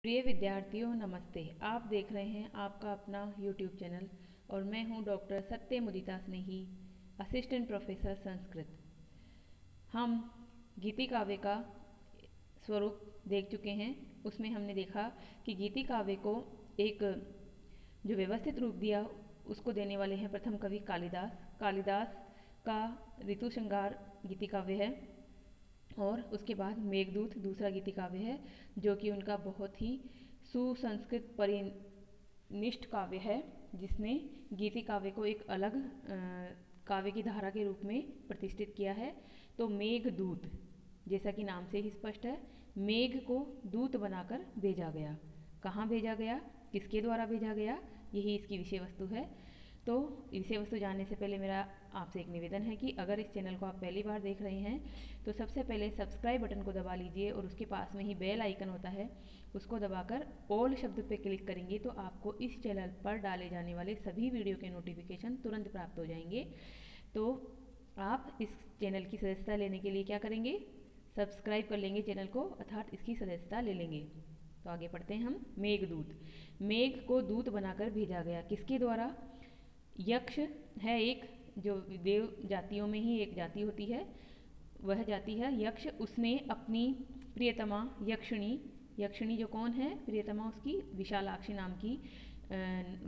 प्रिय विद्यार्थियों नमस्ते। आप देख रहे हैं आपका अपना YouTube चैनल और मैं हूं डॉक्टर सत्य मुदिता स्नेही, असिस्टेंट प्रोफेसर संस्कृत। हम गीति काव्य का स्वरूप देख चुके हैं। उसमें हमने देखा कि गीति काव्य को एक जो व्यवस्थित रूप दिया उसको देने वाले हैं प्रथम कवि कालिदास। कालिदास का ऋतु श्रृंगार गीति काव्य है और उसके बाद मेघदूत दूसरा गीति काव्य है, जो कि उनका बहुत ही सुसंस्कृत परिनिष्ठ काव्य है, जिसने गीति काव्य को एक अलग काव्य की धारा के रूप में प्रतिष्ठित किया है। तो मेघदूत, जैसा कि नाम से ही स्पष्ट है, मेघ को दूत बनाकर भेजा गया। कहाँ भेजा गया, किसके द्वारा भेजा गया, यही इसकी विषय वस्तु है। तो विषय वस्तु जानने से पहले मेरा आपसे एक निवेदन है कि अगर इस चैनल को आप पहली बार देख रहे हैं तो सबसे पहले सब्सक्राइब बटन को दबा लीजिए और उसके पास में ही बेल आइकन होता है, उसको दबाकर ऑल शब्द पे क्लिक करेंगे तो आपको इस चैनल पर डाले जाने वाले सभी वीडियो के नोटिफिकेशन तुरंत प्राप्त हो जाएंगे। तो आप इस चैनल की सदस्यता लेने के लिए क्या करेंगे, सब्सक्राइब कर लेंगे चैनल को, अर्थात इसकी सदस्यता ले लेंगे। तो आगे पढ़ते हैं हम। मेघदूत, मेघ को दूत बनाकर भेजा गया, किसके द्वारा? यक्ष है एक, जो देव जातियों में ही एक जाति होती है, वह जाति है यक्ष। उसने अपनी प्रियतमा यक्षिणी, यक्षिणी जो कौन है, प्रियतमा उसकी विशालाक्षी नाम की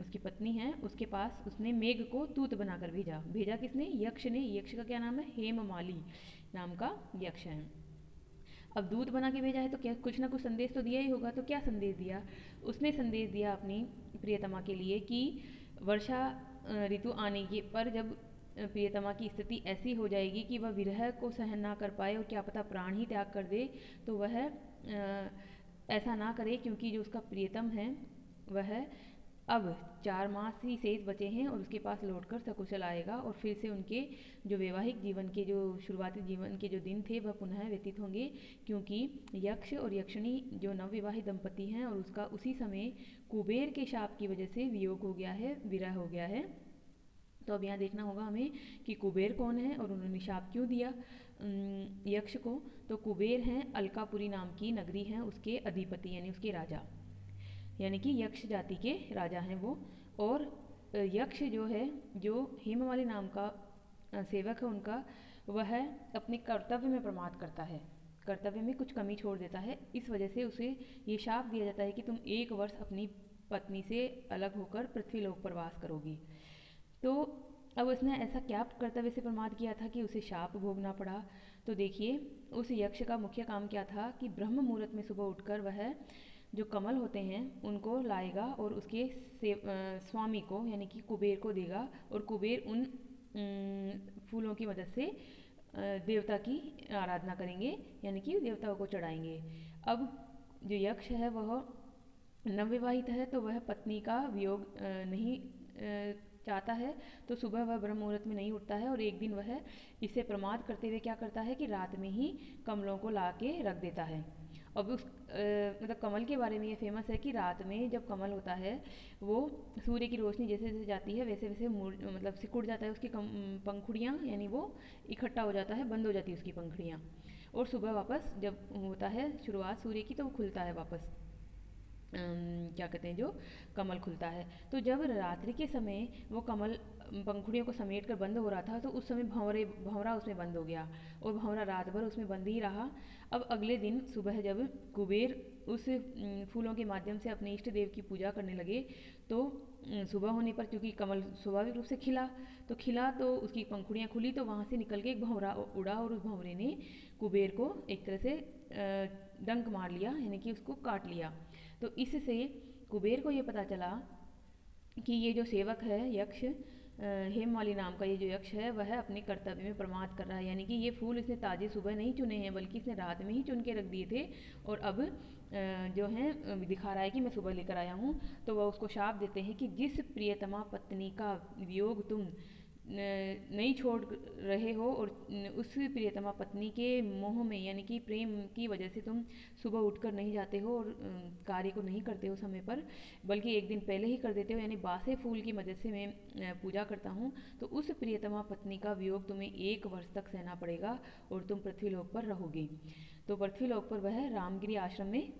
उसकी पत्नी है, उसके पास उसने मेघ को दूत बनाकर भेजा। भेजा किसने? यक्ष ने। यक्ष का क्या नाम है? हेममाली नाम का यक्ष है। अब दूत बना के भेजा है तो क्या कुछ ना कुछ संदेश तो दिया ही होगा। तो क्या संदेश दिया? उसने संदेश दिया अपनी प्रियतमा के लिए कि वर्षा ऋतु आने के पर जब प्रियतमा की स्थिति ऐसी हो जाएगी कि वह विरह को सहन ना कर पाए और क्या पता प्राण ही त्याग कर दे, तो वह ऐसा ना करे, क्योंकि जो उसका प्रियतम है वह अब 4 मास ही शेष बचे हैं और उसके पास लौटकर सकुशल आएगा और फिर से उनके जो वैवाहिक जीवन के जो शुरुआती जीवन के जो दिन थे वह पुनः व्यतीत होंगे, क्योंकि यक्ष और यक्षिणी जो नवविवाहित दंपति हैं और उसका उसी समय कुबेर के शाप की वजह से वियोग हो गया है, विरह हो गया है। तो अब यहाँ देखना होगा हमें कि कुबेर कौन है और उन्होंने शाप क्यों दिया यक्ष को। तो कुबेर हैं अलकापुरी नाम की नगरी है, उसके अधिपति यानी उसके राजा, यानी कि यक्ष जाति के राजा हैं वो। और यक्ष जो है, जो हेममाली नाम का सेवक है उनका, वह अपने कर्तव्य में प्रमाद करता है, कर्तव्य में कुछ कमी छोड़ देता है। इस वजह से उसे ये शाप दिया जाता है कि तुम 1 वर्ष अपनी पत्नी से अलग होकर पृथ्वीलोक पर वास करोगी। तो अब उसने ऐसा क्या कर्तव्य से प्रमाद किया था कि उसे शाप भोगना पड़ा? तो देखिए, उस यक्ष का मुख्य काम क्या था कि ब्रह्म मुहूर्त में सुबह उठकर वह जो कमल होते हैं उनको लाएगा और उसके स्वामी को यानी कि कुबेर को देगा, और कुबेर उन फूलों की मदद से देवता की आराधना करेंगे, यानी कि देवताओं को चढ़ाएंगे। अब जो यक्ष है वह नवविवाहित है, तो वह पत्नी का वियोग नहीं चाहता है, तो सुबह वह ब्रह्म मुहूर्त में नहीं उठता है और एक दिन वह इसे प्रमाद करते हुए क्या करता है कि रात में ही कमलों को ला के रख देता है। अब उस मतलब कमल के बारे में ये फेमस है कि रात में जब कमल होता है वो सूर्य की रोशनी जैसे जैसे जाती है वैसे वैसे मतलब सिकुड़ जाता है उसकी पंखुड़ियाँ, यानी वो इकट्ठा हो जाता है, बंद हो जाती है उसकी पंखुड़ियाँ, और सुबह वापस जब होता है शुरुआत सूर्य की तो वो खुलता है वापस, क्या कहते हैं, जो कमल खुलता है। तो जब रात्रि के समय वो कमल पंखुड़ियों को समेट कर बंद हो रहा था, तो उस समय भंवरा उसमें बंद हो गया और भंवरा रात भर उसमें बंद ही रहा। अब अगले दिन सुबह जब कुबेर उस फूलों के माध्यम से अपने इष्ट देव की पूजा करने लगे, तो सुबह होने पर चूँकि कमल स्वाभाविक रूप से खिला तो उसकी पंखुड़ियाँ खुली, तो वहाँ से निकल के एक भंवरा उड़ा और उस भंवरे ने कुबेर को एक तरह से डंक मार लिया, यानी कि उसको काट लिया। तो इससे कुबेर को ये पता चला कि ये जो सेवक है यक्ष, हेममाली नाम का ये जो यक्ष है, वह अपने कर्तव्य में प्रमाद कर रहा है, यानी कि ये फूल इसने ताजे सुबह नहीं चुने हैं बल्कि इसने रात में ही चुन के रख दिए थे, और अब जो है दिखा रहा है कि मैं सुबह लेकर आया हूँ। तो वह उसको शाप देते हैं कि जिस प्रियतमा पत्नी का वियोग तुम नहीं छोड़ रहे हो और उस प्रियतमा पत्नी के मोह में यानी कि प्रेम की वजह से तुम सुबह उठकर नहीं जाते हो और कार्य को नहीं करते हो समय पर, बल्कि एक दिन पहले ही कर देते हो, यानी बासे फूल की मदद से मैं पूजा करता हूँ, तो उस प्रियतमा पत्नी का वियोग तुम्हें 1 वर्ष तक सहना पड़ेगा और तुम पृथ्वीलोक पर रहोगे। तो पृथ्वीलोक पर वह रामगिरी आश्रम में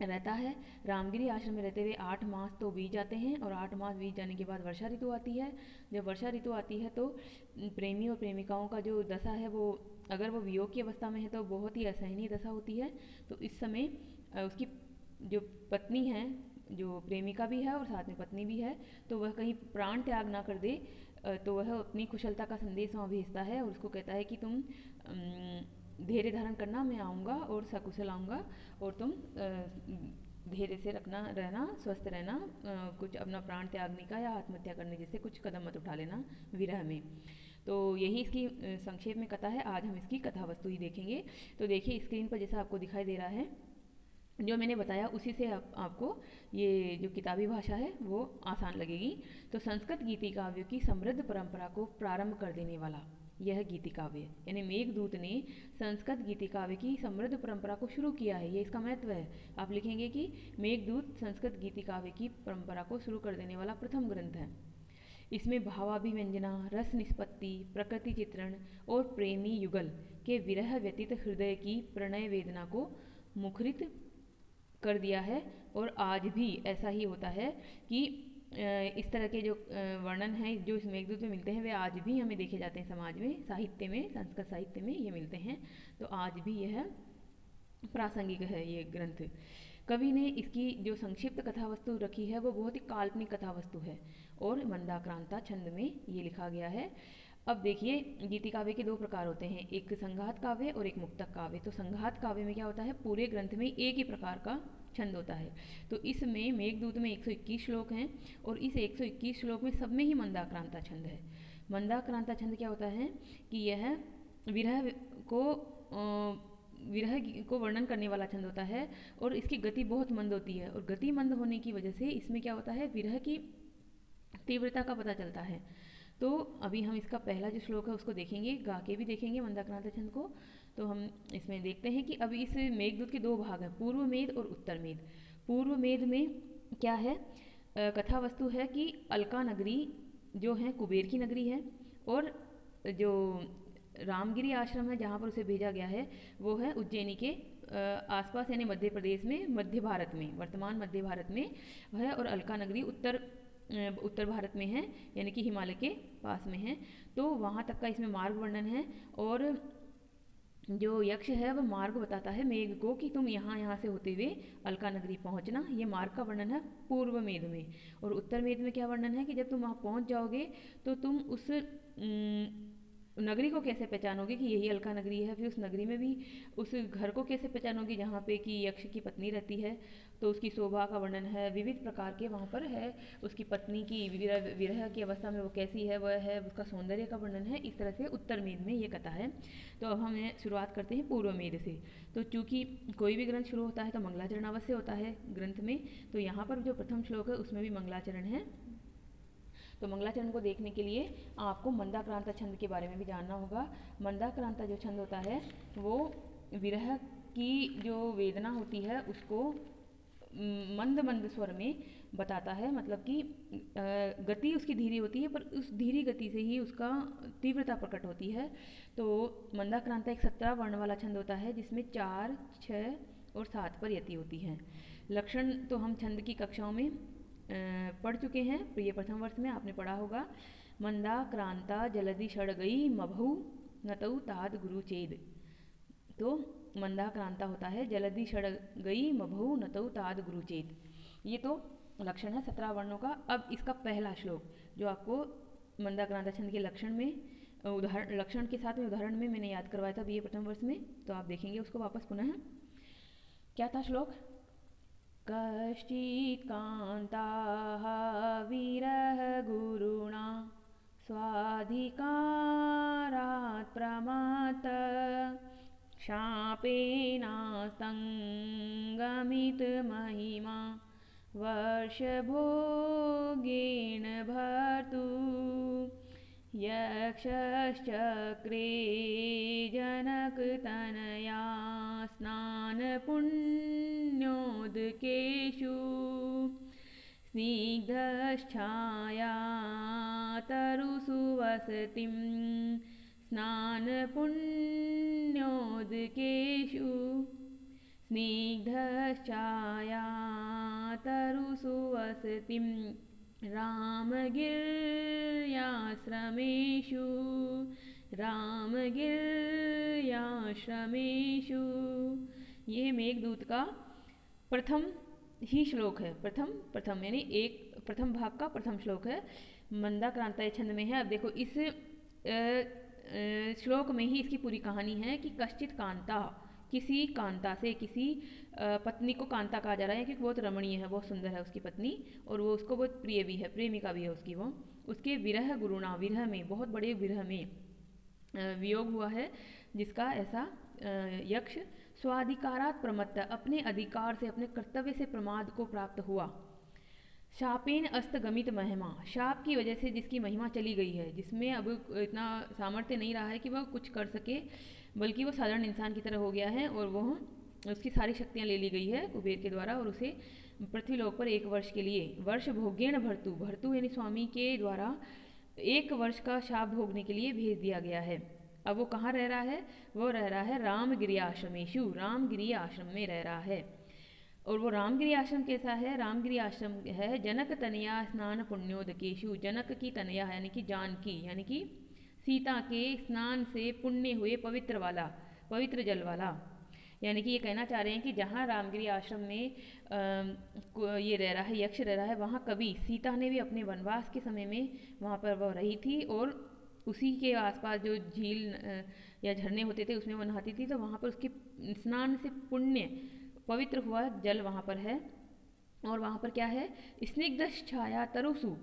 रहता है। रामगिरी आश्रम में रहते हुए 8 मास तो बीत जाते हैं और 8 मास बीत जाने के बाद वर्षा ऋतु आती है। जब वर्षा ऋतु आती है तो प्रेमी और प्रेमिकाओं का जो दशा है वो, अगर वो वियोग की अवस्था में है तो बहुत ही असहनीय दशा होती है। तो इस समय उसकी जो पत्नी है, जो प्रेमिका भी है और साथ में पत्नी भी है, तो वह कहीं प्राण त्याग ना कर दे, तो वह अपनी कुशलता का संदेश वहाँ भेजता है और उसको कहता है कि तुम धैर्य धारण करना, मैं आऊँगा और सकुशल आऊँगा और तुम धैर्य से रहना, स्वस्थ रहना, कुछ अपना प्राण त्यागने का या आत्महत्या करने जैसे कुछ कदम मत उठा लेना विरह में। तो यही इसकी संक्षेप में कथा है। आज हम इसकी कथा वस्तु ही देखेंगे। तो देखिए स्क्रीन पर जैसा आपको दिखाई दे रहा है, जो मैंने बताया उसी से आपको ये जो किताबी भाषा है वो आसान लगेगी। तो संस्कृत गीति काव्यों की समृद्ध परंपरा को प्रारंभ कर देने वाला यह गीति काव्य, यानी मेघदूत ने संस्कृत गीति काव्य की समृद्ध परंपरा को शुरू किया है, ये इसका महत्व है। आप लिखेंगे कि मेघदूत संस्कृत गीति काव्य की परंपरा को शुरू कर देने वाला प्रथम ग्रंथ है। इसमें भावाभिव्यंजना, रस निष्पत्ति, प्रकृति चित्रण और प्रेमी युगल के विरह व्यतीत हृदय की प्रणय वेदना को मुखरित कर दिया है। और आज भी ऐसा ही होता है कि इस तरह के जो वर्णन हैं जो इस मेघदूत में मिलते हैं वे आज भी हमें देखे जाते हैं समाज में, साहित्य में, संस्कृत साहित्य में ये मिलते हैं। तो आज भी यह प्रासंगिक है ये ग्रंथ। कवि ने इसकी जो संक्षिप्त कथा वस्तु रखी है वो बहुत ही काल्पनिक कथा वस्तु है और मंदाक्रांता छंद में ये लिखा गया है। अब देखिए गीति काव्य के दो प्रकार होते हैं, एक संघात काव्य और एक मुक्तक काव्य। तो संघात काव्य में क्या होता है, पूरे ग्रंथ में एक ही प्रकार का छंद होता है। तो इसमें मेघदूत में 121 श्लोक हैं और इस 121 श्लोक में सब में ही मंदाक्रांता छंद है। मंदाक्रांता छंद क्या होता है कि यह विरह को वर्णन करने वाला छंद होता है और इसकी गति बहुत मंद होती है। और गति मंद होने की वजह से इसमें क्या होता है, विरह की तीव्रता का पता चलता है। तो अभी हम इसका पहला जो श्लोक है उसको देखेंगे, गा के भी देखेंगे मंदाक्रांता छंद को। तो हम इसमें देखते हैं कि अभी इस मेघदूत के दो भाग हैं, पूर्व मेद और उत्तर मेद। पूर्व मेद में क्या है, कथा वस्तु है कि अलका नगरी जो है कुबेर की नगरी है और जो रामगिरी आश्रम है जहाँ पर उसे भेजा गया है वो है उज्जैनी के आसपास, यानी मध्य प्रदेश में, मध्य भारत में, वर्तमान मध्य भारत में है। और अलका नगरी उत्तर भारत में है, यानी कि हिमालय के पास में है। तो वहाँ तक का इसमें मार्ग वर्णन है और जो यक्ष है वह मार्ग बताता है मेघ को कि तुम यहाँ से होते हुए अलका नगरी पहुँचना। ये मार्ग का वर्णन है पूर्व मेद में। और उत्तर मेद में क्या वर्णन है कि जब तुम वहाँ पहुँच जाओगे तो तुम उस नगरी को कैसे पहचानोगे कि यही अलका नगरी है, फिर उस नगरी में भी उस घर को कैसे पहचानोगे जहाँ पे कि यक्ष की पत्नी रहती है। तो उसकी शोभा का वर्णन है, विविध प्रकार के वहाँ पर है, उसकी पत्नी की विरह की अवस्था में वो कैसी है वह है, उसका सौंदर्य का वर्णन है। इस तरह से उत्तर मेद में ये कथा है। तो अब हम शुरुआत करते हैं पूर्व मेद से। तो चूँकि कोई भी ग्रंथ शुरू होता है तो मंगलाचरण अवश्य होता है ग्रंथ में, तो यहाँ पर जो प्रथम श्लोक है उसमें भी मंगलाचरण है। तो मंगलाचरण को देखने के लिए आपको मंदाक्रांता छंद के बारे में भी जानना होगा। मंदाक्रांता जो छंद होता है वो विरह की जो वेदना होती है उसको मंद मंद स्वर में बताता है, मतलब कि गति उसकी धीरे होती है पर उस धीरी गति से ही उसका तीव्रता प्रकट होती है। तो मंदाक्रांता एक 17 वर्ण वाला छंद होता है जिसमें 4, 6 और 7 पर यति होती हैं। लक्षण तो हम छंद की कक्षाओं में पढ़ चुके हैं, प्रिय प्रथम वर्ष में आपने पढ़ा होगा। मंदाक्रांता जलधि षड़ गई मभु नतौ ताद गुरु चेद। तो मंदाक्रांता होता है जलधि षड़ गई मभु नतौ ताद गुरु चेद। ये तो लक्षण है 17 वर्णों का। अब इसका पहला श्लोक जो आपको मंदाक्रांता छंद के लक्षण में लक्षण के साथ में उदाहरण में मैंने याद करवाया था बीए प्रथम वर्ष में, तो आप देखेंगे उसको वापस पुनः। क्या था श्लोक, कश्चित् कान्ताः विरह गुरुणा स्वाधिकारात् प्रमात शापेनास्तङ्गमित महिमा वर्षभोगेन भर्तु यक्षश्चक्रे जनकतनया स्नानपुण्योदकेषु स्निग्धच्छाया तरुषु वसतिं स्नानपुण्योदकेषु स्निग्धश्चाया तरुषु वसतिं रामगिर्याश्रमेषु रामगिर्याश्रमेषु। ये मेघदूत का प्रथम ही श्लोक है। प्रथम यानी एक प्रथम भाग का प्रथम श्लोक है, मंदाक्रांता छंद में है। अब देखो इस श्लोक में ही इसकी पूरी कहानी है कि कश्चित कांता, किसी कांता से, किसी पत्नी को कांता कहा जा रहा है क्योंकि बहुत रमणीय है, बहुत सुंदर है उसकी पत्नी, और वो उसको बहुत प्रिय भी है, प्रेमिका भी है उसकी। वो उसके विरह गुरुणा, विरह में, बहुत बड़े विरह में वियोग हुआ है, जिसका ऐसा यक्ष स्वाधिकारात् प्रमत्त, अपने अधिकार से, अपने कर्तव्य से प्रमाद को प्राप्त हुआ। शापेन अस्तगमित महिमा, शाप की वजह से जिसकी महिमा चली गई है, जिसमें अब इतना सामर्थ्य नहीं रहा है कि वह कुछ कर सके, बल्कि वो साधारण इंसान की तरह हो गया है, और वह उसकी सारी शक्तियाँ ले ली गई है कुबेर के द्वारा, और उसे पृथ्वीलोक पर 1 वर्ष के लिए, वर्ष भोग्येण भर्तु, भर्तु यानी स्वामी के द्वारा 1 वर्ष का शाप भोगने के लिए भेज दिया गया है। अब वो कहाँ रह रहा है? वो रह रहा है रामगिरी आश्रमेशु, रामगिरी आश्रम में रह रहा है। और वो रामगिरी आश्रम कैसा है? रामगिरी आश्रम है जनक तनया स्नान पुण्योदकेशु, जनक की तनया यानी कि जानकी, यानी कि सीता के स्नान से पुण्य हुए पवित्र वाला, पवित्र जल वाला। यानी कि ये कहना चाह रहे हैं कि जहाँ रामगिरी आश्रम में ये रह रहा है, यक्ष रह रहा है, वहाँ कभी सीता ने भी अपने वनवास के समय में वहाँ पर वह रही थी, और उसी के आसपास जो झील या झरने होते थे उसमें वो नहाती थी, तो वहाँ पर उसके स्नान से पुण्य पवित्र हुआ जल वहाँ पर है। और वहाँ पर क्या है? स्निग्ध छाया तरुसु,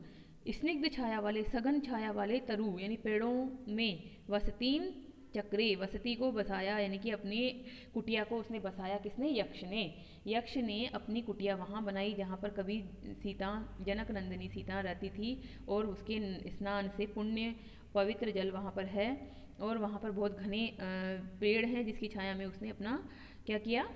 स्निग्ध छाया वाले, सघन छाया वाले तरु यानी पेड़ों में, वसतीम चक्रे, वसती को बसाया, यानी कि अपनी कुटिया को उसने बसाया। किसने? यक्ष ने। यक्ष ने अपनी कुटिया वहाँ बनाई जहाँ पर कभी सीता, जनक नंदिनी सीता रहती थी, और उसके स्नान से पुण्य पवित्र जल वहाँ पर है, और वहाँ पर बहुत घने पेड़ हैं जिसकी छाया में उसने अपना क्या किया?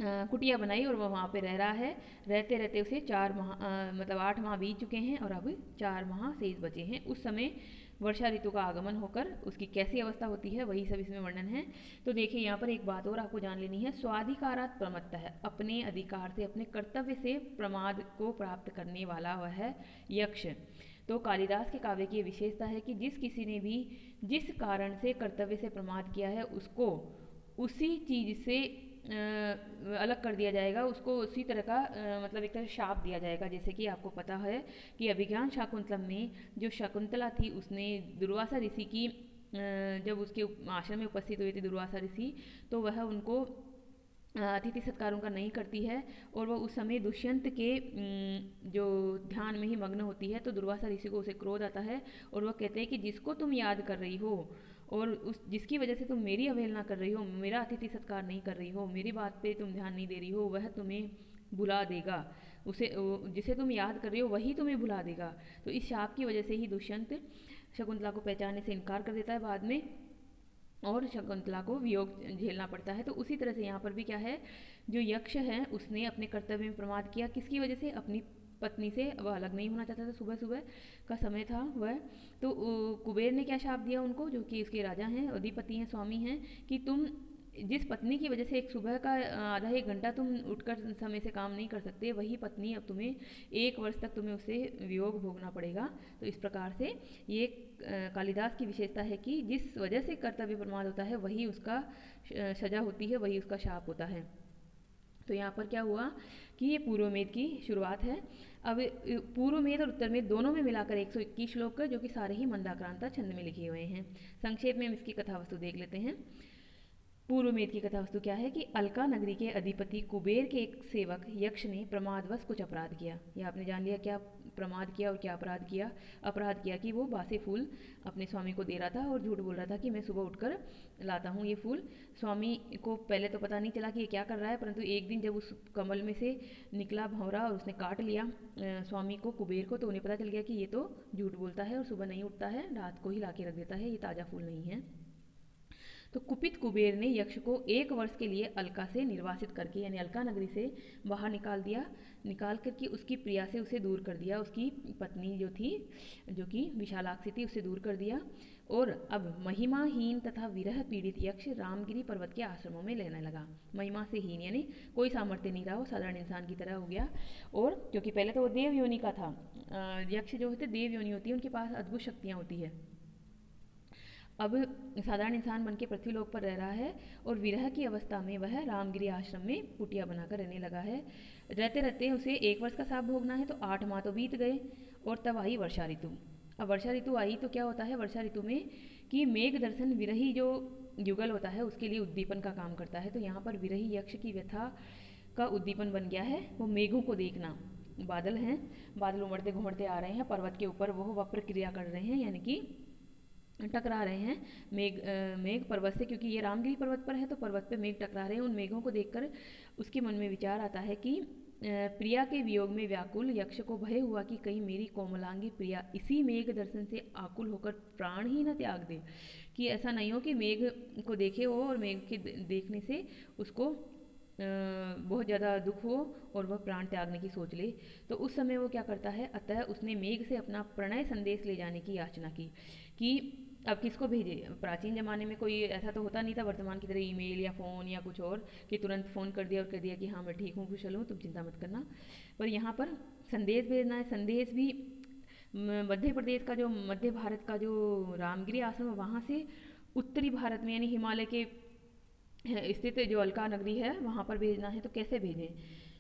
कुटिया बनाई, और वह वहाँ पे रह रहा है। रहते रहते उसे 4 माह मतलब 8 माह बीत चुके हैं, और अब 4 माह शेष बचे हैं। उस समय वर्षा ऋतु का आगमन होकर उसकी कैसी अवस्था होती है, वही सब इसमें वर्णन है। तो देखिए यहाँ पर एक बात और आपको जान लेनी है, स्वाधिकारात् प्रमत्त है, अपने अधिकार से, अपने कर्तव्य से प्रमाद को प्राप्त करने वाला वह है यक्ष। तो कालिदास के काव्य की ये विशेषता है कि जिस किसी ने भी जिस कारण से कर्तव्य से प्रमाद किया है, उसको उसी चीज़ से अलग कर दिया जाएगा, उसको उसी तरह का मतलब एक तरह शाप दिया जाएगा। जैसे कि आपको पता है कि अभिज्ञान शाकुंतलम में जो शकुंतला थी, उसने दुर्वासा ऋषि की जब उसके आश्रम में उपस्थित हुए थे दुर्वासा ऋषि, तो वह उनको अतिथि सत्कार उनका नहीं करती है, और वह उस समय दुष्यंत के जो ध्यान में ही मग्न होती है। तो दुर्वासा ऋषि को उसे क्रोध आता है, और वह कहते हैं कि जिसको तुम याद कर रही हो, और उस जिसकी वजह से तुम मेरी अवहेलना कर रही हो, मेरा अतिथि सत्कार नहीं कर रही हो, मेरी बात पे तुम ध्यान नहीं दे रही हो, वह तुम्हें बुला देगा। उसे जिसे तुम याद कर रही हो वही तुम्हें भुला देगा। तो इस शाप की वजह से ही दुष्यंत शकुंतला को पहचानने से इनकार कर देता है बाद में, और शकुंतला को वियोग झेलना पड़ता है। तो उसी तरह से यहाँ पर भी क्या है, जो यक्ष है उसने अपने कर्तव्य में प्रमाद किया। किसकी वजह से? अपनी पत्नी से वह अलग नहीं होना चाहता था। सुबह सुबह का समय था वह, तो कुबेर ने क्या शाप दिया उनको, जो कि उसके राजा हैं, अधिपति हैं, स्वामी हैं, कि तुम जिस पत्नी की वजह से एक सुबह का आधा 1 घंटा तुम उठकर समय से काम नहीं कर सकते, वही पत्नी अब तुम्हें 1 वर्ष तक तुम्हें उससे वियोग भोगना पड़ेगा। तो इस प्रकार से ये कालिदास की विशेषता है कि जिस वजह से कर्तव्य प्रमाद होता है वही उसका सजा होती है, वही उसका शाप होता है। तो यहाँ पर क्या हुआ कि ये पूर्वमेद की शुरुआत है। अब पूर्वमेद और उत्तरमेद दोनों में मिलाकर 121 श्लोक, जो कि सारे ही मंदाक्रांता छंद में लिखे हुए हैं। संक्षेप में हम इसकी कथावस्तु देख लेते हैं। पूर्वमेद की कथावस्तु क्या है कि अलका नगरी के अधिपति कुबेर के एक सेवक यक्ष ने प्रमादवश कुछ अपराध किया। यह आपने जान लिया क्या प्रमाद किया और क्या अपराध किया। अपराध किया कि वो बासी फूल अपने स्वामी को दे रहा था और झूठ बोल रहा था कि मैं सुबह उठकर लाता हूँ ये फूल। स्वामी को पहले तो पता नहीं चला कि ये क्या कर रहा है, परंतु एक दिन जब उस कमल में से निकला भंवरा और उसने काट लिया स्वामी को, कुबेर को, तो उन्हें पता चल गया कि ये तो झूठ बोलता है और सुबह नहीं उठता है, रात को ही ला के रख देता है, ये ताज़ा फूल नहीं है। तो कुपित कुबेर ने यक्ष को 1 वर्ष के लिए अलका से निर्वासित करके, यानी अलका नगरी से बाहर निकाल दिया, निकाल करके उसकी प्रिया से उसे दूर कर दिया, उसकी पत्नी जो थी, जो कि विशालाक्षी थी, उसे दूर कर दिया। और अब महिमाहीन तथा विरह पीड़ित यक्ष रामगिरी पर्वत के आश्रमों में रहने लगा। महिमा से हीन यानी कोई सामर्थ्य नहीं रहा, वो साधारण इंसान की तरह हो गया। और क्योंकि पहले तो वो देव योनि का था, यक्ष जो होते देव योनि होती है, उनके पास अद्भुत शक्तियाँ होती है। अब साधारण इंसान बनके पृथ्वीलोक पर रह रहा है और विरह की अवस्था में वह रामगिरी आश्रम में कुटिया बनाकर रहने लगा है। रहते रहते उसे 1 वर्ष का श्राप भोगना है, तो 8 माह तो बीत गए। और तब आई वर्षा ऋतु। अब वर्षा ऋतु आई तो क्या होता है वर्षा ऋतु में कि मेघ दर्शन विरही जो युगल होता है उसके लिए उद्दीपन का काम करता है। तो यहाँ पर विरही यक्ष की व्यथा का उद्दीपन बन गया है वो मेघों को देखना। बादल हैं, बादल उमड़ते घुमड़ते आ रहे हैं, पर्वत के ऊपर वो वक्र क्रिया कर रहे हैं, यानी कि टकरा रहे हैं मेघ पर्वत से, क्योंकि ये रामगिरी पर्वत पर है तो पर्वत पे मेघ टकरा रहे हैं। उन मेघों को देखकर उसके मन में विचार आता है कि प्रिया के वियोग में व्याकुल यक्ष को भय हुआ कि कहीं मेरी कोमलांगी प्रिया इसी मेघ दर्शन से आकुल होकर प्राण ही न त्याग दे, कि ऐसा नहीं हो कि मेघ को देखे हो और मेघ के देखने से उसको बहुत ज़्यादा दुख हो और वह प्राण त्यागने की सोच ले। तो उस समय वो क्या करता है, अतः उसने मेघ से अपना प्रणय संदेश ले जाने की याचना की कि अब किसको भेजे। प्राचीन ज़माने में कोई ऐसा तो होता नहीं था वर्तमान की तरह ईमेल या फ़ोन या कुछ और कि तुरंत फ़ोन कर दिया और कह दिया कि हाँ मैं ठीक हूँ, कुशल हूँ, तुम चिंता मत करना। पर यहाँ पर संदेश भेजना है। संदेश भी मध्य प्रदेश का जो मध्य भारत का जो रामगिरी आश्रम है वहाँ से उत्तरी भारत में यानी हिमालय के स्थित जो अलका नगरी है वहाँ पर भेजना है। तो कैसे भेजें,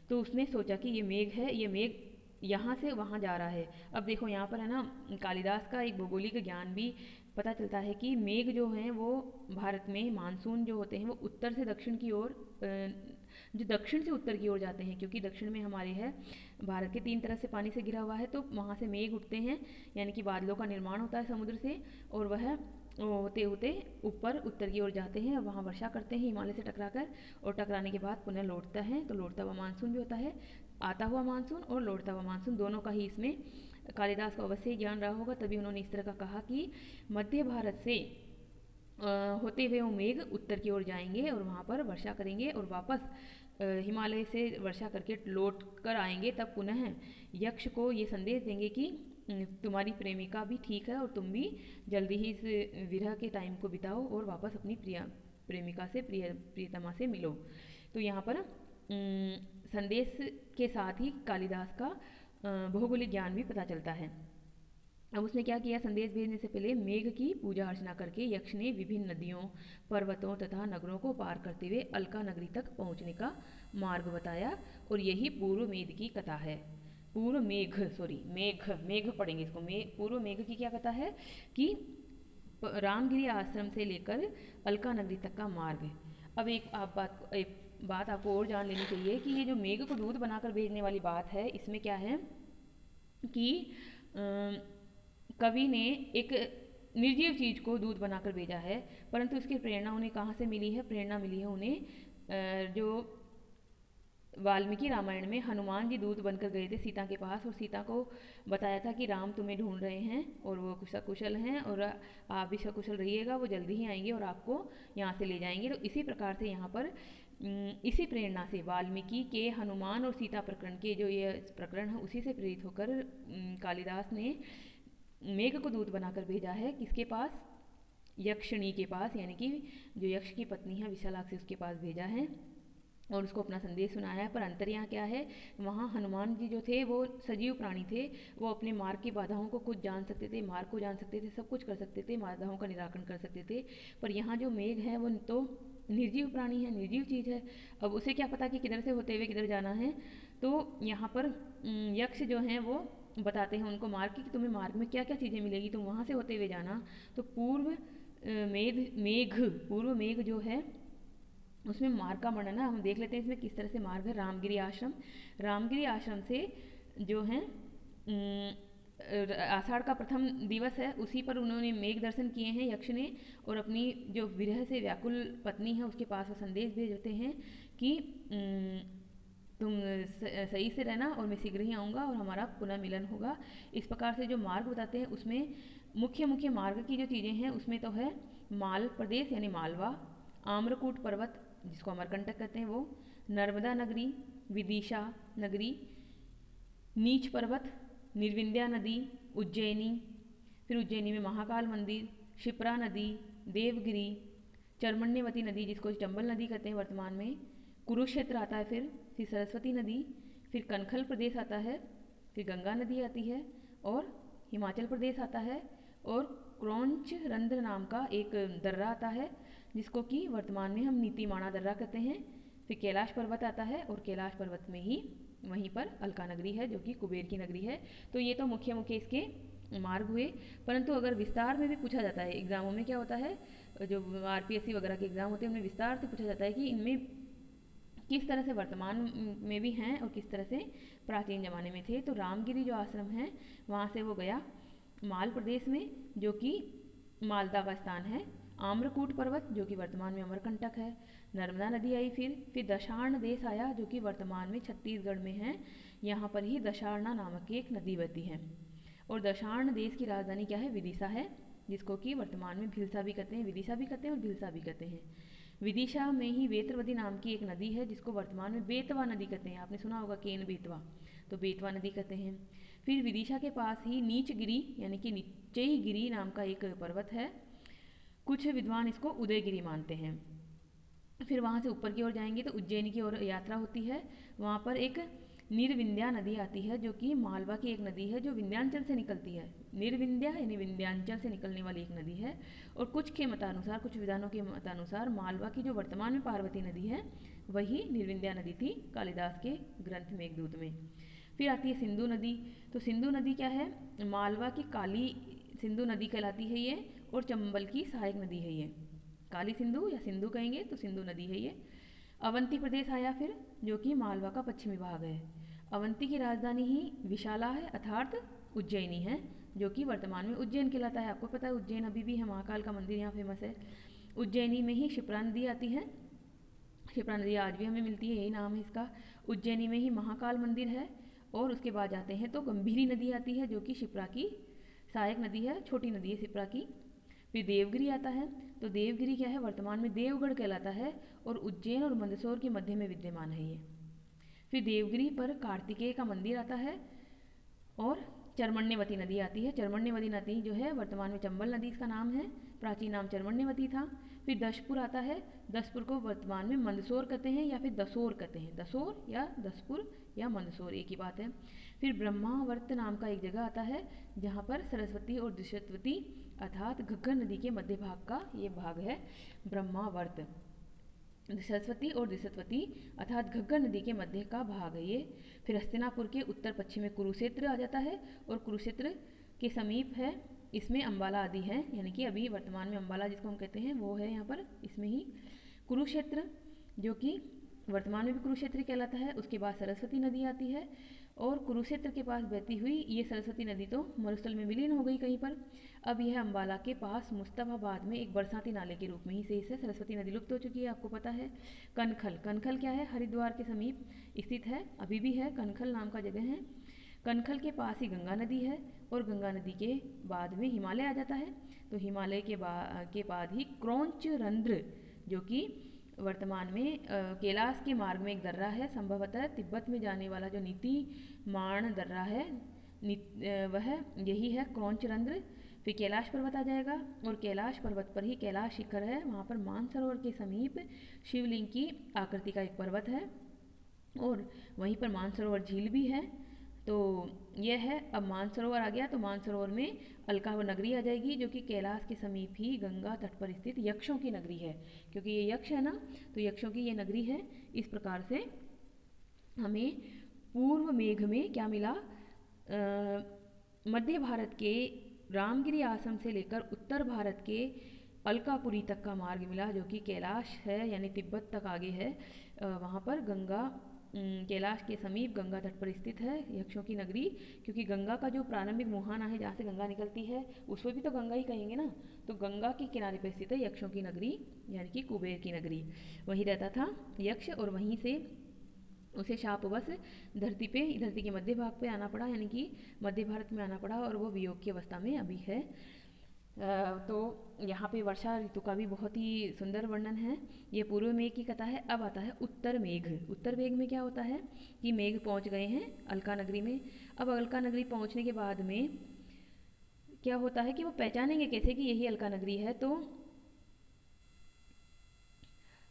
तो उसने सोचा कि ये मेघ है, ये मेघ यहाँ से वहाँ जा रहा है। अब देखो यहाँ पर है ना कालिदास का एक भौगोलिक ज्ञान भी पता चलता है कि मेघ जो हैं वो भारत में मानसून जो होते हैं वो उत्तर से दक्षिण की ओर, जो दक्षिण से उत्तर की ओर जाते हैं, क्योंकि दक्षिण में हमारे है भारत के 3 तरफ से पानी से घिरा हुआ है, तो वहाँ से मेघ उठते हैं, यानी कि बादलों का निर्माण होता है समुद्र से, और वह होते होते ऊपर उत्तर की ओर जाते हैं और वहाँ वर्षा करते हैं हिमालय से टकराकर, और टकराने के बाद पुनः लौटता है। तो लौटता हुआ मानसून भी होता है, आता हुआ मानसून और लौटता हुआ मानसून, दोनों का ही इसमें कालिदास को अवश्य ज्ञान रहा होगा, तभी उन्होंने इस तरह का कहा कि मध्य भारत से होते हुए वो मेघ उत्तर की ओर जाएंगे और वहाँ पर वर्षा करेंगे और वापस हिमालय से वर्षा करके लौट कर आएंगे। तब पुनः यक्ष को ये संदेश देंगे कि तुम्हारी प्रेमिका भी ठीक है और तुम भी जल्दी ही इस विरह के टाइम को बिताओ और वापस अपनी प्रेमिका से प्रियतमा से मिलो। तो यहाँ पर संदेश के साथ ही कालिदास का भौगोलिक ज्ञान भी पता चलता है। अब उसने क्या किया, संदेश भेजने से पहले मेघ की पूजा अर्चना करके यक्ष ने विभिन्न नदियों, पर्वतों तथा नगरों को पार करते हुए अलका नगरी तक पहुंचने का मार्ग बताया, और यही पूर्व मेघ की कथा है। पूर्व मेघ मेघ पढ़ेंगे इसको। पूर्व मेघ की क्या कथा है कि रामगिरी आश्रम से लेकर अलका नगरी तक का मार्ग। अब एक बात आपको और जान लेनी चाहिए कि ये जो मेघ को दूध बनाकर भेजने वाली बात है, इसमें क्या है कि कवि ने एक निर्जीव चीज को दूध बनाकर भेजा है, परंतु इसकी प्रेरणा उन्हें कहाँ से मिली है? प्रेरणा मिली है उन्हें जो वाल्मीकि रामायण में हनुमान जी दूत बनकर गए थे सीता के पास, और सीता को बताया था कि राम तुम्हें ढूंढ रहे हैं और वो सकुशल हैं और आप भी सकुशल रहिएगा, वो जल्दी ही आएंगे और आपको यहाँ से ले जाएंगे। तो इसी प्रकार से यहाँ पर इसी प्रेरणा से वाल्मीकि के हनुमान और सीता प्रकरण के जो ये प्रकरण है उसी से प्रेरित होकर कालिदास ने मेघ को दूत बनाकर भेजा है। किसके पास? यक्षिणी के पास, यानी कि जो यक्ष की पत्नी है विशालाक्षी, उसके पास भेजा है और उसको अपना संदेश सुनाया है। पर अंतर यहाँ क्या है, वहाँ हनुमान जी जो थे वो सजीव प्राणी थे, वो अपने मार्ग की बाधाओं को खुद जान सकते थे, मार्ग को जान सकते थे, सब कुछ कर सकते थे, बाधाओं का निराकरण कर सकते थे। पर यहाँ जो मेघ है वो तो निर्जीव प्राणी है, निर्जीव चीज़ है। अब उसे क्या पता कि किधर से होते हुए किधर जाना है। तो यहाँ पर यक्ष जो हैं वो बताते हैं उनको मार्ग की कि तुम्हें मार्ग में क्या क्या चीज़ें मिलेगी, तुम वहाँ से होते हुए जाना। तो पूर्व मेघ जो है उसमें मार्ग का वर्णन है, हम देख लेते हैं इसमें किस तरह से मार्ग है। रामगिरी आश्रम से जो है आषाढ़ का प्रथम दिवस है, उसी पर उन्होंने मेघ दर्शन किए हैं यक्ष ने, और अपनी जो विरह से व्याकुल पत्नी है उसके पास वो संदेश भेजते हैं कि तुम सही से रहना और मैं शीघ्र ही आऊँगा और हमारा पुनः मिलन होगा। इस प्रकार से जो मार्ग बताते हैं उसमें मुख्य मार्ग की जो चीज़ें हैं उसमें तो है माल प्रदेश यानी मालवा, आम्रकूट पर्वत जिसको अमरकंटक कहते हैं वो, नर्मदा नगरी, विदिशा नगरी, नीच पर्वत, निर्विंध्या नदी, उज्जैनी, फिर उज्जैनी में महाकाल मंदिर, शिप्रा नदी, देवगिरी, चर्मण्यवती नदी जिसको चंबल नदी कहते हैं वर्तमान में, कुरुक्षेत्र आता है, फिर सरस्वती नदी, फिर कनखल प्रदेश आता है, फिर गंगा नदी आती है, और हिमाचल प्रदेश आता है, और क्रौंच रंध्र नाम का एक दर्रा आता है जिसको कि वर्तमान में हम नीतिमाणा दर्रा कहते हैं। फिर कैलाश पर्वत आता है, और कैलाश पर्वत में ही वहीं पर अलका नगरी है जो कि कुबेर की नगरी है। तो ये तो मुख्य मुख्य इसके मार्ग हुए, परंतु अगर विस्तार में भी पूछा जाता है एग्जामों में, क्या होता है जो आरपीएससी वगैरह के एग्जाम होते हैं उनमें विस्तार से पूछा जाता है कि इनमें किस तरह से वर्तमान में भी हैं और किस तरह से प्राचीन ज़माने में थे। तो रामगिरी जो आश्रम है वहाँ से वो गया माल प्रदेश में जो कि मालदा का स्थान है, आम्रकूट पर्वत जो कि वर्तमान में अमरकंटक है, नर्मदा नदी आई, फिर दशार्ण देश आया जो कि वर्तमान में छत्तीसगढ़ में है। यहाँ पर ही दशार्णा नामक की एक नदी बहती है, और दशार्ण देश की राजधानी क्या है, विदिशा है, जिसको कि वर्तमान में भिलसा भी कहते हैं, विदिशा भी कहते हैं और भिलसा भी कहते हैं। विदिशा में ही वेत्रवती नाम की एक नदी है जिसको वर्तमान में बेतवा नदी कहते हैं, आपने सुना होगा केन बेतवा, तो बेतवा नदी कहते हैं। फिर विदिशा के पास ही नीचगिरी यानी कि नीचईगिरी नाम का एक पर्वत है, कुछ विद्वान इसको उदयगिरी मानते हैं। फिर वहाँ से ऊपर की ओर जाएंगे तो उज्जैन की ओर यात्रा होती है, वहाँ पर एक निर्विंध्या नदी आती है जो कि मालवा की एक नदी है जो विंध्यांचल से निकलती है। निर्विंध्या यानी विंध्यांचल से निकलने वाली एक नदी है, और कुछ के मतानुसार, कुछ विद्वानों के मतानुसार मालवा की जो वर्तमान में पार्वती नदी है वही निर्विंध्या नदी थी कालिदास के ग्रंथ मेघदूत में। फिर आती है सिंधु नदी। तो सिंधु नदी क्या है, मालवा की काली सिंधु नदी कहलाती है ये, और चंबल की सहायक नदी है ये, काली सिंधु या सिंधु कहेंगे तो सिंधु नदी है ये। अवंती प्रदेश आया फिर जो कि मालवा का पश्चिमी भाग है। अवंती की राजधानी ही विशाला है अर्थात उज्जैनी है जो कि वर्तमान में उज्जैन कहलाता है। आपको पता है उज्जैन अभी भी है, महाकाल का मंदिर यहाँ फेमस है। उज्जैनी में ही शिप्रा नदी आती है, शिप्रा नदी आज भी हमें मिलती है, यही नाम है इसका। उज्जैनी में ही महाकाल मंदिर है, और उसके बाद जाते हैं तो गंभीरी नदी आती है जो कि शिप्रा की सहायक नदी है, छोटी नदी है शिप्रा की। फिर देवगिरी आता है, तो देवगिरी क्या है, वर्तमान में देवगढ़ कहलाता है, और उज्जैन और मंदसौर के मध्य में विद्यमान है ये। फिर देवगिरी पर कार्तिकेय का मंदिर आता है, और चर्मण्यवती नदी आती है। चर्मण्यवती नदी जो है वर्तमान में चंबल नदी इसका नाम है, प्राचीन नाम चर्मण्यवती था। फिर दशपुर आता है, दशपुर को वर्तमान में मंदसौर कहते हैं या फिर दसोर कहते हैं, दसोर या दसपुर या मंदसौर एक ही बात है। फिर ब्रह्मावर्त नाम का एक जगह आता है जहाँ पर सरस्वती और द्विशतवती अर्थात घग्गर नदी के मध्य भाग का ये भाग है ब्रह्मावर्त। सरस्वती और द्विशतवती अर्थात घग्गर नदी के मध्य का भाग है ये। फिर हस्तिनापुर के उत्तर पश्चिम में कुरुक्षेत्र आ जाता है, और कुरुक्षेत्र के समीप है, इसमें अंबाला आदि है, यानी कि अभी वर्तमान में अंबाला जिसको हम कहते हैं वो है यहाँ पर, इसमें ही कुरुक्षेत्र जो कि वर्तमान में भी कुरुक्षेत्र कहलाता है। उसके बाद सरस्वती नदी आती है, और कुरुक्षेत्र के पास बहती हुई ये सरस्वती नदी तो मरुस्थल में विलीन हो गई कहीं पर। अब यह अंबाला के पास मुस्तफाबाद में एक बरसाती नाले के रूप में ही से इसे सरस्वती नदी लुप्त हो चुकी है, आपको पता है। कनखल, कनखल क्या है, हरिद्वार के समीप स्थित है, अभी भी है, कनखल नाम का जगह है। कनखल के पास ही गंगा नदी है, और गंगा नदी के बाद में हिमालय आ जाता है। तो हिमालय के बाद ही क्रौंच रंध्र जो कि वर्तमान में कैलाश के मार्ग में एक दर्रा है, संभवतः तिब्बत में जाने वाला जो नीतिमाण दर्रा है वह यही है क्रौंच रंध्र। फिर कैलाश पर्वत आ जाएगा, और कैलाश पर्वत पर ही कैलाश शिखर है, वहाँ पर मानसरोवर के समीप शिवलिंग की आकृति का एक पर्वत है, और वहीं पर मानसरोवर झील भी है। तो यह है, अब मानसरोवर आ गया तो मानसरोवर में अलका नगरी आ जाएगी जो कि कैलाश के समीप ही गंगा तट पर स्थित यक्षों की नगरी है, क्योंकि ये यक्ष है ना, तो यक्षों की ये नगरी है। इस प्रकार से हमें पूर्व मेघ में क्या मिला, मध्य भारत के रामगिरी आश्रम से लेकर उत्तर भारत के अलकापुरी तक का मार्ग मिला जो कि कैलाश है यानी तिब्बत तक आगे है। वहाँ पर गंगा कैलाश के समीप गंगा तट पर स्थित है यक्षों की नगरी, क्योंकि गंगा का जो प्रारंभिक मुहाना है जहाँ से गंगा निकलती है उसको भी तो गंगा ही कहेंगे ना, तो गंगा के किनारे पर स्थित है यक्षों की नगरी यानी कि कुबेर की नगरी। वहीं रहता था यक्ष, और वहीं से उसे शापवश धरती के मध्य भाग पे आना पड़ा, यानी कि मध्य भारत में आना पड़ा, और वो वियोग की अवस्था में अभी है। तो यहाँ पे वर्षा ऋतु का भी बहुत ही सुंदर वर्णन है। ये पूर्व मेघ की कथा है। अब आता है उत्तर मेघ। उत्तर मेघ में क्या होता है कि मेघ पहुँच गए हैं अलका नगरी में। अब अलका नगरी पहुँचने के बाद में क्या होता है कि वो पहचानेंगे कैसे कि यही अलका नगरी है। तो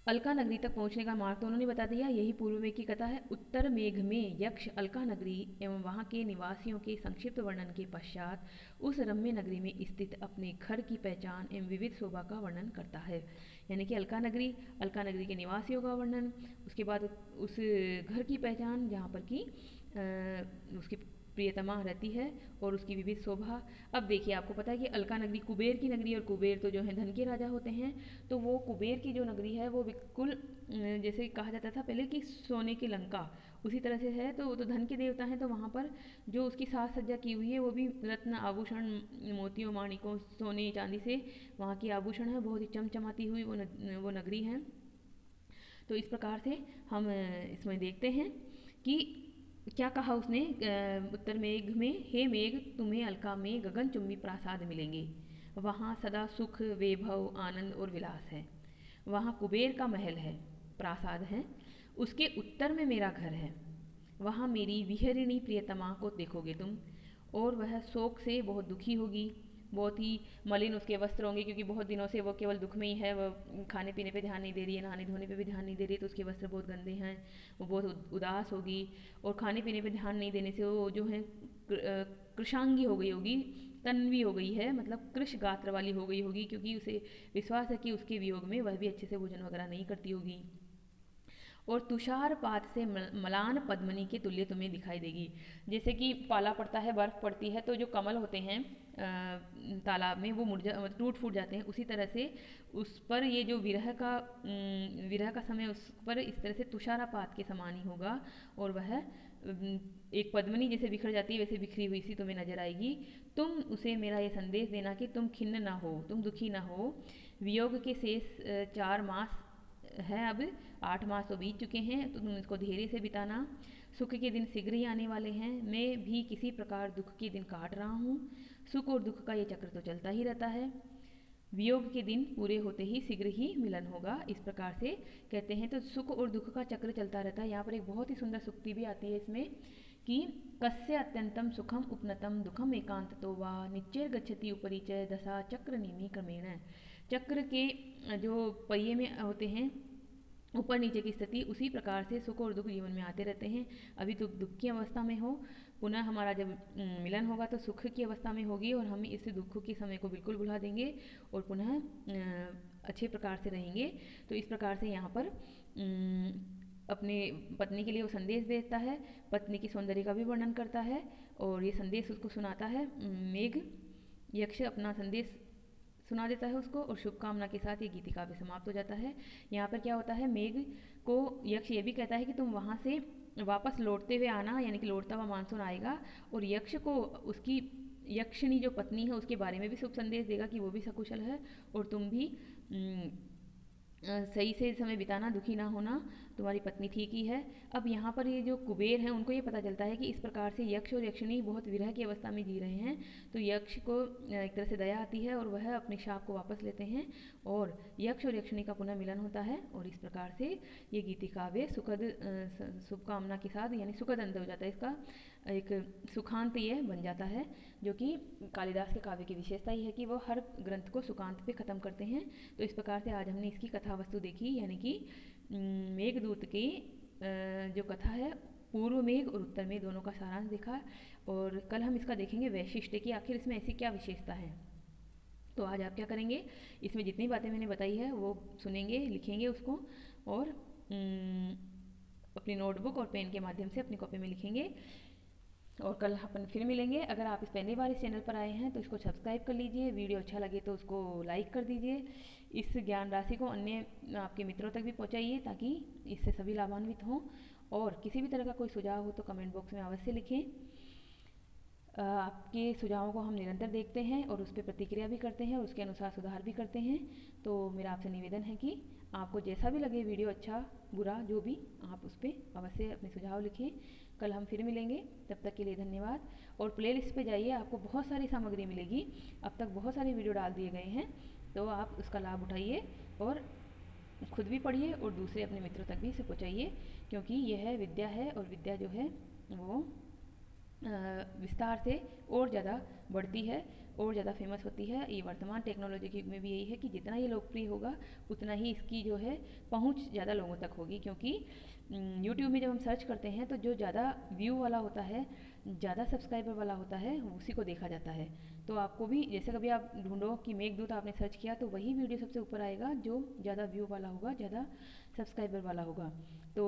अलका नगरी तक पहुंचने का मार्ग तो उन्होंने बता दिया, यही पूर्व मेघ की कथा है। उत्तर मेघ में यक्ष अलका नगरी एवं वहां के निवासियों के संक्षिप्त वर्णन के पश्चात उस रम्य नगरी में स्थित अपने घर की पहचान एवं विविध शोभा का वर्णन करता है। यानी कि अलका नगरी के निवासियों का वर्णन, उसके बाद उस घर की पहचान जहाँ पर कि उसकी प्रियतमा रहती है और उसकी विविध शोभा। अब देखिए, आपको पता है कि अलका नगरी कुबेर की नगरी, और कुबेर तो जो है धन के राजा होते हैं। तो वो कुबेर की जो नगरी है वो बिल्कुल जैसे कहा जाता था पहले कि सोने की लंका, उसी तरह से है। तो वो तो धन के देवता हैं, तो वहाँ पर जो उसकी साज सज्जा की हुई है वो भी रत्न आभूषण, मोतियों माणिकों, सोने चांदी से वहाँ की आभूषण है, बहुत ही चमचमाती हुई वो नगरी है। तो इस प्रकार से हम इसमें देखते हैं कि क्या कहा उसने उत्तर मेघ में, हे मेघ तुम्हें अलका में गगनचुंबी प्रासाद मिलेंगे, वहाँ सदा सुख वैभव आनंद और विलास है। वहाँ कुबेर का महल है, प्रासाद है, उसके उत्तर में मेरा घर है। वहाँ मेरी विहरिणी प्रियतमा को देखोगे तुम, और वह शोक से बहुत दुखी होगी, बहुत ही मलिन उसके वस्त्र होंगे, क्योंकि बहुत दिनों से वो केवल दुख में ही है। वह खाने पीने पे ध्यान नहीं दे रही है, नहाने धोने पे भी ध्यान नहीं दे रही है, तो उसके वस्त्र बहुत गंदे हैं, वो बहुत उदास होगी। और खाने पीने पे ध्यान नहीं देने से वो जो है कृशांगी हो गई होगी, तन्वी हो गई है, मतलब कृश गात्र वाली हो गई होगी, क्योंकि उसे विश्वास है कि उसके वियोग में वह भी अच्छे से भोजन वगैरह नहीं करती होगी। और तुषारपात से मलान पद्मनी के तुल्य तुम्हें दिखाई देगी। जैसे कि पाला पड़ता है, बर्फ पड़ती है, तो जो कमल होते हैं तालाब में वो टूट फूट जाते हैं, उसी तरह से उस पर ये जो विरह का समय उस पर इस तरह से तुषारपात के समान ही होगा। और वह एक पद्मनी जैसे बिखर जाती है वैसे बिखरी हुई सी तुम्हें नजर आएगी। तुम उसे मेरा ये संदेश देना कि तुम खिन्न ना हो, तुम दुखी ना हो। वियोग के शेष 4 मास है, अब 8 मास तो बीत चुके हैं, तो तुम इसको धैर्य से बिताना। सुख के दिन शीघ्र ही आने वाले हैं, मैं भी किसी प्रकार दुख के दिन काट रहा हूँ। सुख और दुख का ये चक्र तो चलता ही रहता है। वियोग के दिन पूरे होते ही शीघ्र ही मिलन होगा, इस प्रकार से कहते हैं। तो सुख और दुख का चक्र चलता रहता है। यहाँ पर एक बहुत ही सुंदर सूक्ति भी आती है इसमें कि कस्य अत्यंतम सुखम उपनतम दुखम एकांत तो वा निश्चय गच्छति उपरी च दशा चक्र निमी क्रमेण। चक्र के जो पहिए में होते हैं ऊपर नीचे की स्थिति, उसी प्रकार से सुख और दुख जीवन में आते रहते हैं। अभी तो दुख की अवस्था में हो, पुनः हमारा जब मिलन होगा तो सुख की अवस्था में होगी, और हम इस दुख के समय को बिल्कुल भुला देंगे और पुनः अच्छे प्रकार से रहेंगे। तो इस प्रकार से यहाँ पर अपने पत्नी के लिए वो संदेश देता है, पत्नी की सौंदर्य का भी वर्णन करता है, और ये संदेश उसको सुनाता है। मेघ यक्ष अपना संदेश सुना देता है उसको, और शुभकामना के साथ ये गीति काव्य समाप्त हो जाता है। यहाँ पर क्या होता है, मेघ को यक्ष ये भी कहता है कि तुम वहाँ से वापस लौटते हुए आना, यानी कि लौटता हुआ मानसून आएगा। और यक्ष को उसकी यक्षिणी जो पत्नी है उसके बारे में भी शुभ संदेश देगा कि वो भी सकुशल है, और तुम भी सही से समय बिताना, दुखी ना होना, तुम्हारी पत्नी ठीक ही है। अब यहाँ पर ये जो कुबेर हैं उनको ये पता चलता है कि इस प्रकार से यक्ष और यक्षिणी बहुत विरह की अवस्था में जी रहे हैं। तो यक्ष को एक तरह से दया आती है और वह अपने शाप को वापस लेते हैं, और यक्ष और यक्षिणी का पुनः मिलन होता है। और इस प्रकार से ये गीति काव्य सुखद शुभकामना के साथ, यानी सुखद अंत हो जाता है, इसका एक सुखांत ये बन जाता है। जो कि कालिदास के काव्य की विशेषता ही है कि वो हर ग्रंथ को सुखांत पे ख़त्म करते हैं। तो इस प्रकार से आज हमने इसकी कथा वस्तु देखी, यानी कि मेघदूत की जो कथा है, पूर्व मेघ और उत्तर मेघ दोनों का सारांश देखा। और कल हम इसका देखेंगे वैशिष्ट्य की आखिर इसमें ऐसी क्या विशेषता है। तो आज आप क्या करेंगे, इसमें जितनी बातें मैंने बताई है वो सुनेंगे, लिखेंगे उसको, और अपनी नोटबुक और पेन के माध्यम से अपनी कॉपी में लिखेंगे। और कल अपन फिर मिलेंगे। अगर आप इस पहली बार इस चैनल पर आए हैं तो इसको सब्सक्राइब कर लीजिए, वीडियो अच्छा लगे तो उसको लाइक कर दीजिए। इस ज्ञान राशि को अन्य आपके मित्रों तक भी पहुंचाइए ताकि इससे सभी लाभान्वित हों। और किसी भी तरह का कोई सुझाव हो तो कमेंट बॉक्स में अवश्य लिखें। आपके सुझावों को हम निरंतर देखते हैं और उस पर प्रतिक्रिया भी करते हैं और उसके अनुसार सुधार भी करते हैं। तो मेरा आपसे निवेदन है कि आपको जैसा भी लगे वीडियो, अच्छा बुरा जो भी, आप उस पर अवश्य अपने सुझाव लिखें। कल हम फिर मिलेंगे, तब तक के लिए धन्यवाद। और प्लेलिस्ट पे जाइए, आपको बहुत सारी सामग्री मिलेगी। अब तक बहुत सारे वीडियो डाल दिए गए हैं, तो आप उसका लाभ उठाइए और खुद भी पढ़िए और दूसरे अपने मित्रों तक भी इसे पहुँचाइए, क्योंकि यह विद्या है और विद्या जो है वो विस्तार से और ज़्यादा बढ़ती है और ज़्यादा फेमस होती है। ये वर्तमान टेक्नोलॉजी के युग में भी यही है कि जितना ये लोकप्रिय होगा उतना ही इसकी जो है पहुंच ज़्यादा लोगों तक होगी, क्योंकि यूट्यूब में जब हम सर्च करते हैं तो जो ज़्यादा व्यू वाला होता है, ज़्यादा सब्सक्राइबर वाला होता है, उसी को देखा जाता है। तो आपको भी जैसे कभी आप ढूंढो कि मेघदूत आपने सर्च किया तो वही वीडियो सबसे ऊपर आएगा जो ज़्यादा व्यू वाला होगा, ज़्यादा सब्सक्राइबर वाला होगा। तो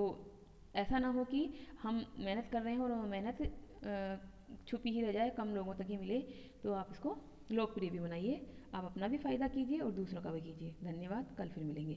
ऐसा ना हो कि हम मेहनत कर रहे हैं और मेहनत छुपी ही रह जाए, कम लोगों तक ही मिले। तो आप इसको लोकप्रिय भी बनाइए, आप अपना भी फ़ायदा कीजिए और दूसरों का भी कीजिए। धन्यवाद, कल फिर मिलेंगे।